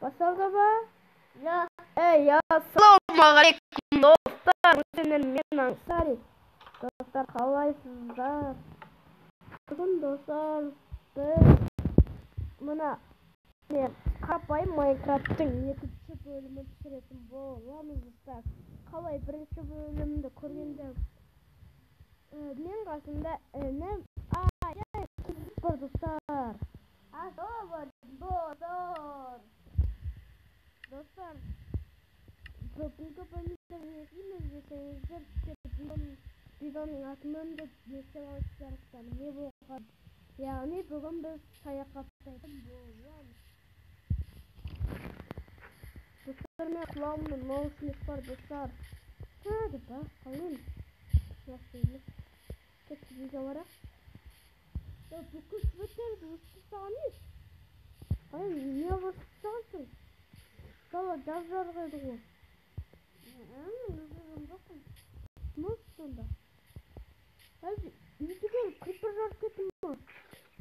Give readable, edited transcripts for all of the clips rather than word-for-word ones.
Basıldı mı? Ya. Ya selamünaleyküm dostlar. Ben Ansari. Dostlar kalaysızlar. Bugün dostlar biz buna kapayım Minecraft'ın 2. bölümü pişiresim bolamız dostlar. Kalay 1. bölümde көргенде мен қасымда інім бар достар. Dostlar бүгінгі бөлімде не дейміз десеңіздер бидонның атынан да естіп алыпсыздар не болған, яғни бүгін біз саяхаттайтын боламыз. Достар, мен құлағымда наушник бар достар. Hadi bakalım. Nasılmış? Tek video var. Ya bu kız yeter, bu saniye. Hayır, niye basıyorsun? Sala cazlar geldi o. Nasıl da? Hadi, yüzü gel, creeper raketim var.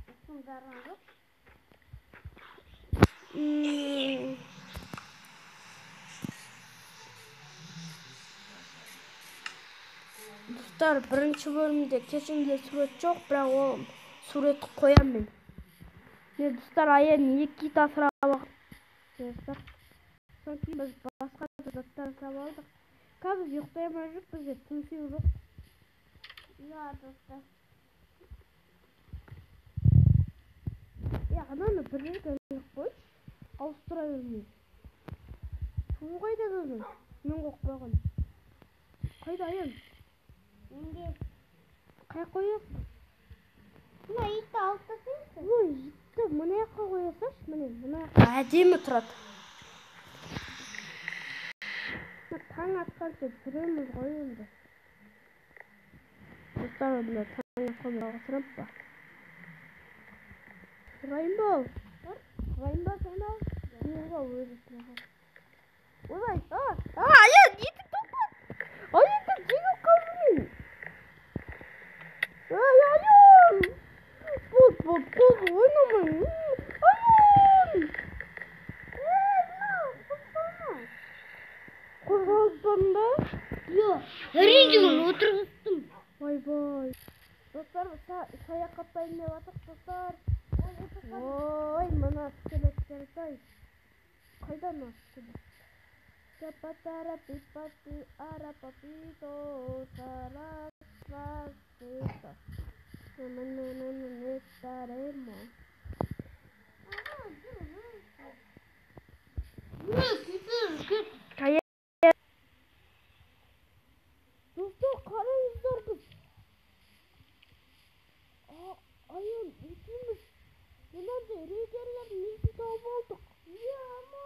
Nasıl karanlık? Dostlar, 1. bölümde kesinlikle suret yok, бірақ ол суретті қоямын мен. Достар, аян 2 тасыра бақ. Достар, содан кейін біз басқа заттар сап алдық. Қазір ұйықтай алмай жүріп, бізде төсек жоқ. Ya dostlar. Ананы бір жерге іліп қойшы, ауыстыра бермей. Су қайда өзің? Мен қоқпаған. Қайда аян? Şimdi. Қай қоясың? Mına итті алып тастайсың. Ой, итті мына жаққа қоясаш, міне мына жаққа әдемі тұрады. Таң атқанша жүреміз ғой енді. Достар, мына таң атқанша жалғастырамыз ба? Сұрайын ба ол? Сұрайын ба сен ал? Неға өзі сұраған? Олай, аян, етіп тоқпа! Аянды жеңіп қалдың! Аян! Қоз ойнамайын! Аян! Қозғалыспадың ба? Yok. Ренжімін отырғыздым. Бай. Достар, саяхаттайын деп жатық достар. Ой, мына скелеттерді-ай. Қайда мына скелет? Сапатара пипати арапапито сарасвасита. Ne estaremos. Dostlar, karayüzler biz. Ayın ikimiz. Neler de rüzgarlar neyse tavuk olduk. Ya ama.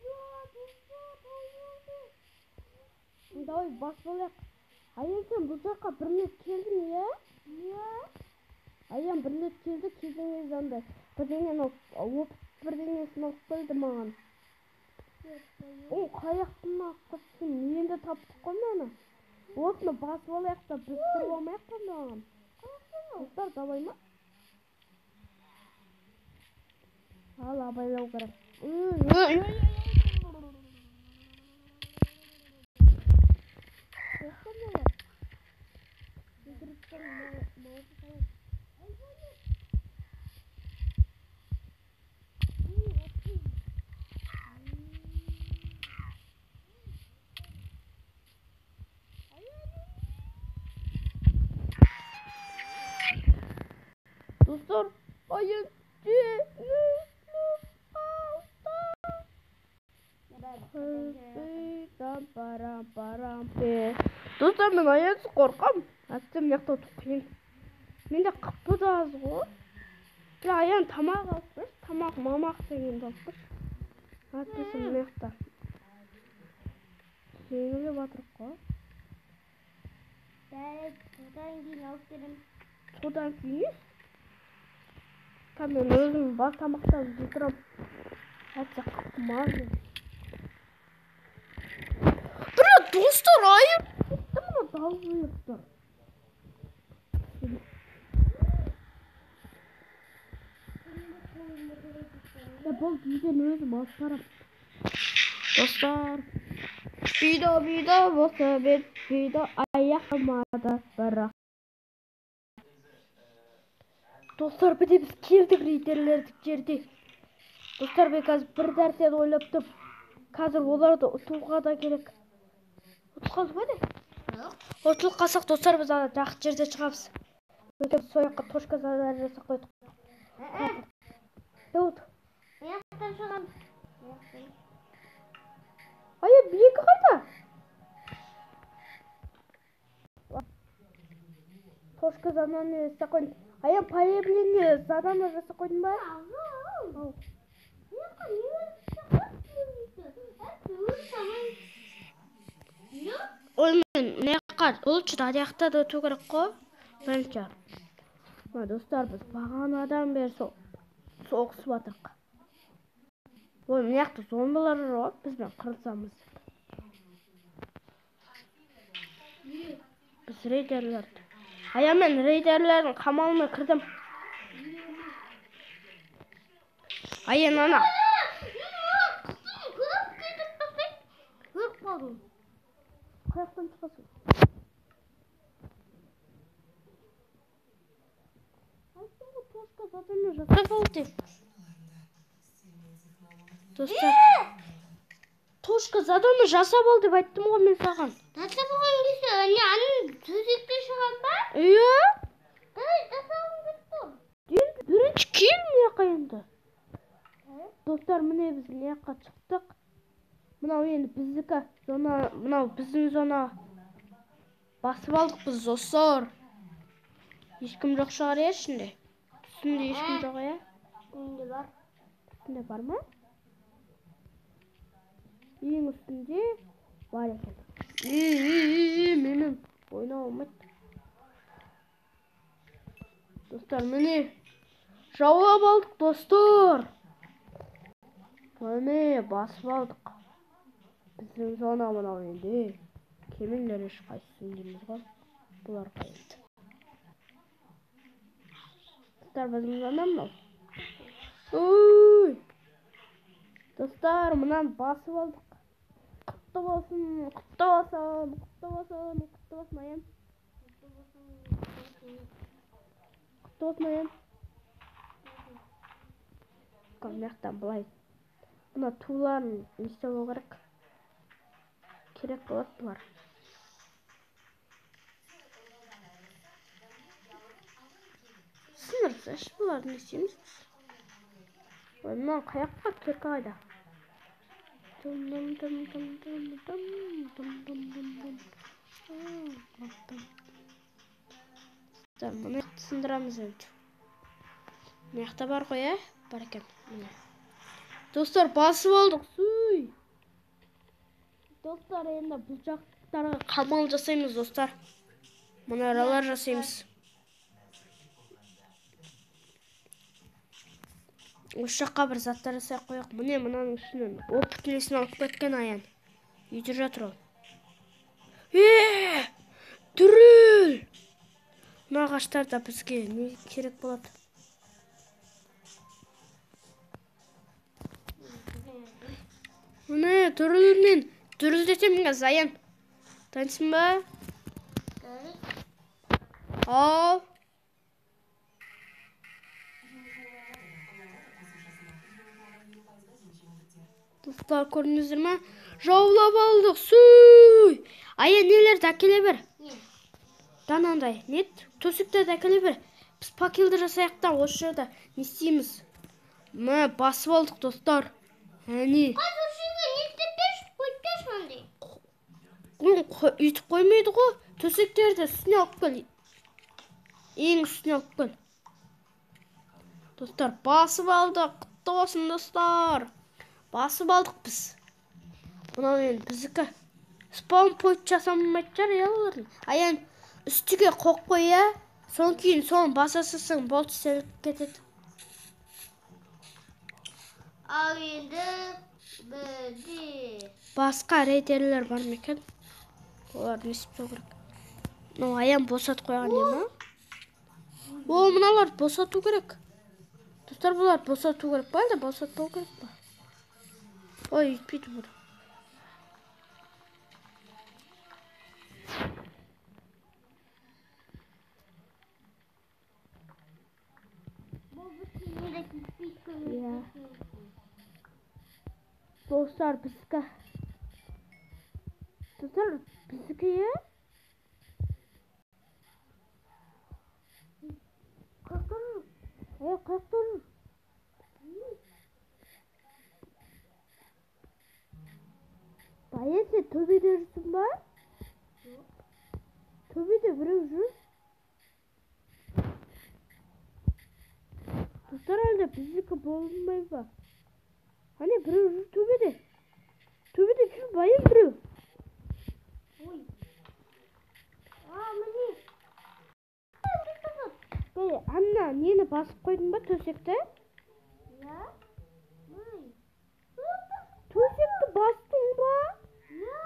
Ya dostlar ayıldı. Давай басбалақ. Ayın sen bu жаққа бірлеп келдің ya? Ya. Ayın бірлеп келді, кезіңіз андай. Бірдеңені оқып, бірдеңесін оқып келді маған. О, қаяқтың аққысын енді таптық қой мені. Осыны басып алайық та біз тұрып алмайық қой маған. Достар, давай ма? Ал, абайлау керек. Dostlar, ayın Dostlar, мен аясыз қорқам. Әттім яқта тұқиын. Менде қыппы да аз ғой. Аян тамақ алып қойш. Тамақ мамақ дегенді алып қойш. Әттісі мен яқта. Жеңіліп атырып қой. Содан кейін алып берем. Содан кейін? Мен өзім бас тамақтан жетірім. Әтсе қыппы мағын. Dostlar, hayır. Bana dalgıyıptır. Ya bol güzel özüm aslarım. Достар, видео болса бер, видео аяқталмады бірақ. Достар, біз келдік рейдерлердік жерде. Достар, мен қазір бір нәрсені ойлап тұрмын. Қазір оларды ұтуға да керек. Ұтылған ба не? Ұтылып қалсақ, достар, біз жақсы жерде шығамыз. Өйтіп сояққа тошка залар жасап қойдық. Дауыт. Аяқтан шығам. Ая, биекі қайда? Тошка задание жасап қойдым. Ая, появление задание жасап қойдың ба? Ой, мен не қар? Лучше аяқта да өту керек қой. Бірінші. Достар, біз бағанадан бері соғысып жатырмық. Ой, мына жақта зомбилар бар, бізбен қырылысамыз. Біз рейдерлерді. Ая, мен рейдерлердің қамалына кірдім. Ая, нана. Қаяқтан шығасың? Айттым ғой, тошка задание жасап ал деп. Достар, тошка задание жасап ал деп айттым ғой мен саған. Жасап алған кезде, анын төсекте шығам ба? Иә? Жасауым кетті. Бірінші кел мына жаққа енді. Достар, міне біз мына жаққа шықтық. Мынау енді біздікі зона, мынау біздің зона. Басып алдық біз, достар. Ешкім жоқ шығар ішінде. Үстінде ешкім жоқ, иә? Үстінде бар. Үстінде бар ма? Ең үстінде бар екен. Менің ойнау алмайды. Достар, міне жауап алдық, достар. Міне басып алдық. Біздің зона мынау енді. Кемеңдер ешқайсысын дейміз ғой. Бұлар қайықты. Достар, біздің зона мынау. Ой! Достар, мұнан басып алдық. Құтты болсын, құтты болсын, құтты болсын, құтты болсын, аян. Құтты болсын, аян. Мынаяқтан былай. Мына туларын істеу керек. Керек болады бұлар. Сынырсаш, бұларды не істейміз? Мынау қаяққа төркі қайда? Мұны сындырамыз енді. Маяқта бар ғой, ә? Бар екен. Достар, басып алдық. Суй! Достар, енді бұл жақтарға қамал жасаймыз, достар. Мұнаралар жасаймыз. Осы жаққа бір заттар жасай қояқ. Міне мұнаның үстінен опытылесін алып кеткен аян. Үйде жатыр ол. Дүріл! Мына ағаштарда бізге не керек болады? Міне дүрілінен дүрілдетемін ғаз аян. Танысың ба? Ал. Достар, көрдіңіздер ме? Жаулап алдық. Суй! Ая, нелерді әкеле бер. Данандай. Нет? Төсіктерді әкеле бер. Біз пакелді жасайық та осы жерде не істейміз? Мә, басып алдық, достар. Әне. Үйтіп қоймайды ғой. Төсектерді үстіне алып кел. Ең үстіне алып кел. Достар, басып алдық. Құтты болсын, достар. Басып алдық біз. Бұнау енді біздікі. Спаун пойт жасамайды жар, иә олардың. Аян, үстіге қоқ қой, иә? Сон кейін соны басасысың, болды селіп кетеді. Ал енді бізде Басқа рейдерлер бар ма екен? Олар не істеу керек? Мынау аян босат қойған не ма? О, мыналар босату керек. Достар, бұлар босату керек па? Әлде босатпау керек па? Ой, үйтпейді бұр. Иә. Достар, біздікі. Достар, біздікі, е? Қақтыр. Қақтыр. Бая, сен төбеде жүрсің ба? Төбеде біреу жүр. Достар, әлде біздікі болмай ба? Ане біреу жүр төбеде. Төбеде жүр бая біреу. Ой. Міне. Анна, нені басып қойдың ба, төсекті? Иә. Төсекті бастың ба? Иә.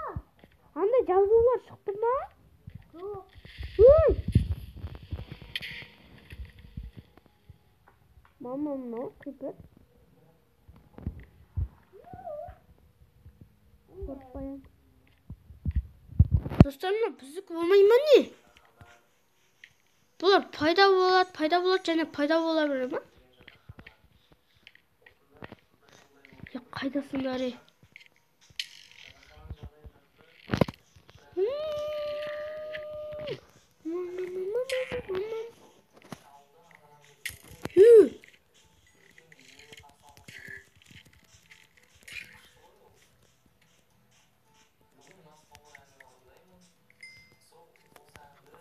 Анда жазулар шықты ма? Жоқ. Ой! Мама, мынау кібір. Қорқпайын. Достар, мына біздікі болмай ма не? Бұлар пайда болады және пайда бола бере ма? Қайдасыңдар, е?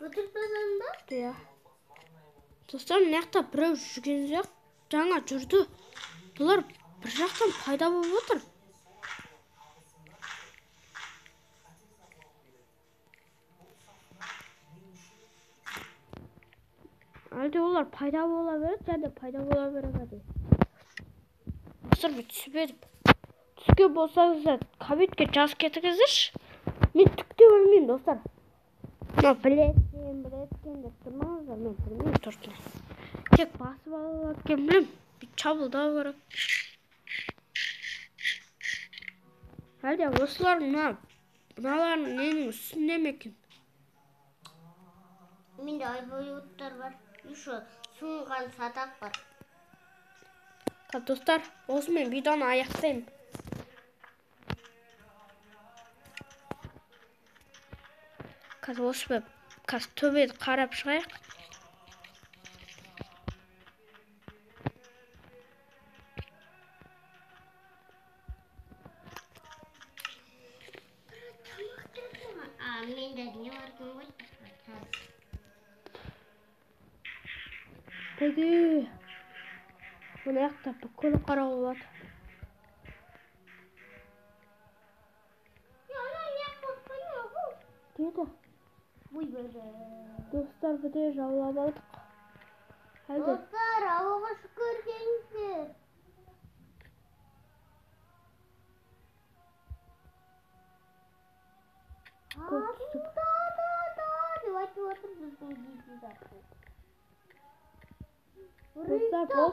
Отырпасың ба? Иә. Достар, мына жақта біреу жүрген жоқ. Жаңа жүрді. Бұлар бір жақтан пайда болып отыр. Әлде олар пайда бола береді, және пайда бола береді. Достар, мен түсіпедім. Түске болсаңыздар, комментке жазып кетіңіздерші. Мен түк те білмеймін, достар. Білеткен деп тұрмаңыздар, мен білмеймін тұртын. Тек басып алып кен білем. Чабылдау керек. Әлде осылар мыналардың ненің үстінде ме екен? Менде айболоттар бар. Еще суынған садақ бар. Достар, осымен видеоны аяқтаймын. Қазір осымен төбеді қарап шығайық. Менде не бар екен ғой? Бәйге. Бұны аяқта бүкілі қарау болады. Деді. Достар, бұды жаулап алдық. Достар, ауаға шүкір дейіңіздер. Достар, бұл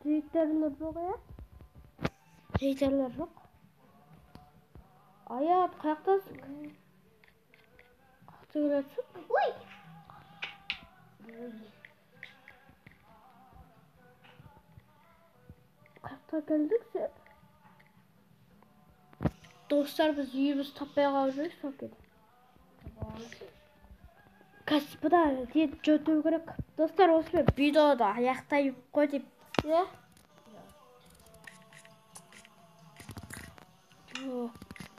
жейтерлер жоқ, е? Жейтерлер жоқ. Аят, қаяқтасың? Қақты келетсің? Ой! Қаяқта келдік сен? Достар, біз үйіміз таппай қалып жүрек соқ еді. Қазір бұда жөтеу керек. Достар, осымен видеода аяқтайып қой деп. Е?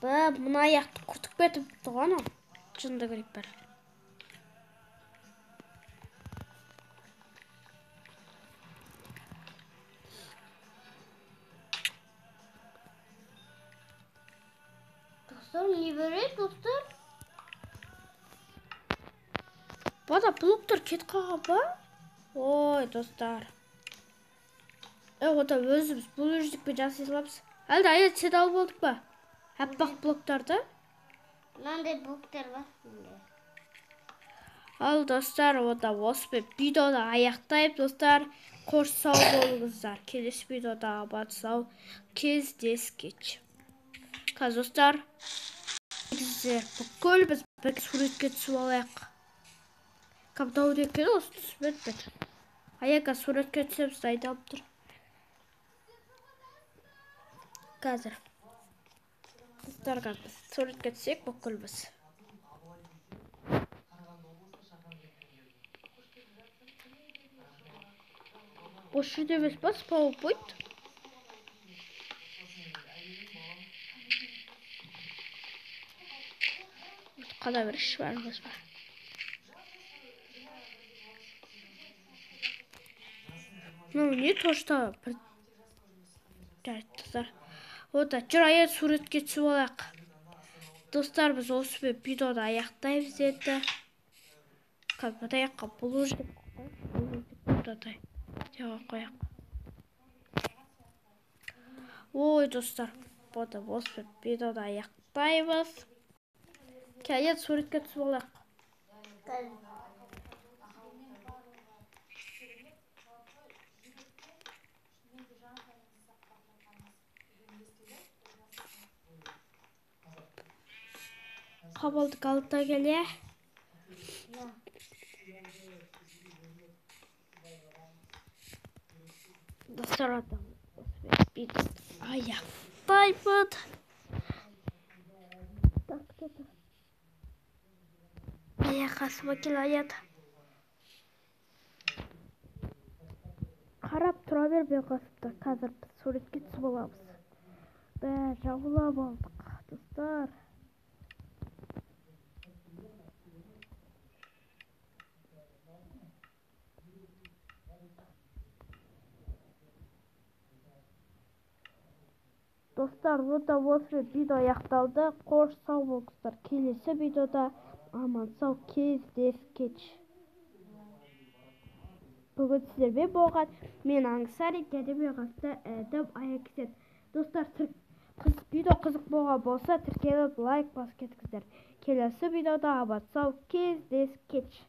Мұны аяқты құртып кетіп тұған ол. Жынды көріп бар. Достар, не береді, достар? Бада блоктар кет қалған ба? Ой, достар. Ода өзіміз бұл өздікпен жасай аламыз. Әлде аят сен алып болдық па? Әппақ блоктарды? Мынандай блоктар бар. Ал достар, ода осымен видеоны аяқтайып, достар, қош сау болыңыздар. Келесі видеода абат сау кездескеч. Қазір достар, бүкіл біз бір суретке түсіп алайық. Қамтау декен осы түсіп өтпеді. Аяқа суретке түсеміз, айдалып тұр. Қазір достарға біз суретке түсек бүкілбіз. Осы жерде емес па PowerPoint? Қада бір іш бәріміз бар. Ну, не то, что... Достар. Вот, жүр аяқ суретке түсіп алайық. Достар, біз осы видеода аяқтаймыз еді. Қазір аяққа бұлыждық. Бұлыждық қояқ. Ой, достар, болды осы видеода аяқтаймыз. Аяқ суретке түсіп алайық. Қабылдық алып келе. Достар, адам аяқтаймыз. Аяқ қасыма кел аят. Қарап тұра бер бе қасыпта. Қазір біз суретке түсіп аламыз. Бәрі жабылап алдық, достар. Достар, ода осы видео аяқталды. Қош сау болыңыздар. Келесі видеода аман сау кездескенше. Бүгін сіздермен болған мен Аңсар Академия қасында әдім аяқсет. Достар, видео қызық болған болса, тіркеліп лайк басып кетіңіздер. Келесі видеода аман сау кездескенше.